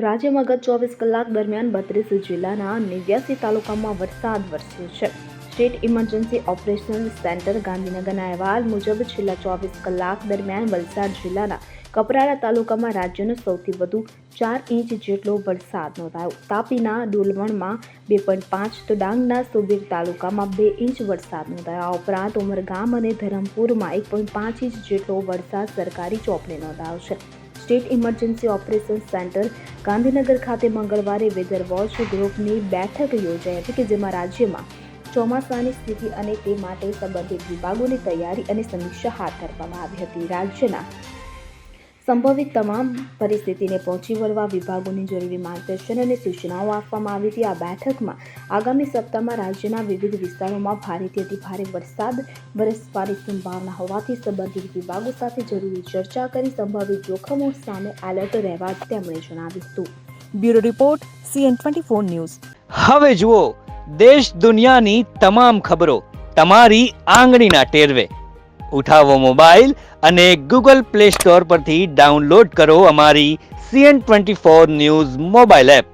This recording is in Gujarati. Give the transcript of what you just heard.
રાજ્યમાં ગત 24 કલાક દરમિયાન 32 જિલ્લાના 89 તાલુકામાં વરસાદ વરસ્યો છે. સ્ટેટ ઇમરજન્સી ઓપરેશન સેન્ટર ગાંધીનગરના અહેવાલ મુજબ છેલ્લા 24 કલાક દરમિયાન વલસાડ જિલ્લાના કપરાડા તાલુકામાં રાજ્યનો સૌથી વધુ 4 ઇંચ જેટલો વરસાદ નોંધાયો. તાપીના ડોલવણમાં 2.5 તો ડાંગના સુબીર તાલુકામાં 2 ઇંચ વરસાદ નોંધાયો. આ ઉપરાંત ઉમરગામ અને ધરમપુરમાં 1.5 ઇંચ જેટલો વરસાદ સરકારી ચોપડે નોંધાયો છે. State emergency operation centre Gandhinagar ખાતે મંગળવારે વેધર વોચ ગ્રુપની બેઠક યોજાઈ હતી કે જેમાં રાજ્યમાં ચોમાસાની સ્થિતિ અને તે માટે સંબંધિત વિભાગોની તૈયારી અને સમીક્ષા હાથ ધરવામાં આવી હતી. રાજ્યના સંભવિત તમામ પરિસ્થિતિને પહોંચી વળવા વિભાગોની જરૂરી માર્ગદર્શન અને સૂચનાઓ આપવામાં આવી હતી. આ બેઠકમાં આગામી સપ્તાહમાં રાજ્યના વિવિધ વિસ્તારોમાં ભારેથી અતિભારે વરસાદ વરસવાની સંભાવના હોવાથી સંબંધિત વિભાગો સાથે જરૂરી ચર્ચા કરી સંભવિત જોખમો સામે એલર્ટ રહેવા તેમણે જણાવ્યું હતું. Bureau report CN24 news. હવે જુઓ દેશ દુનિયાની તમામ ખબરો તમારી આંગળીના ટેરવે. ઉઠાવો મોબાઈલ અને Google Play Store પરથી ડાઉનલોડ કરો અમારી CN24 ન્યૂઝ મોબાઈલ એપ.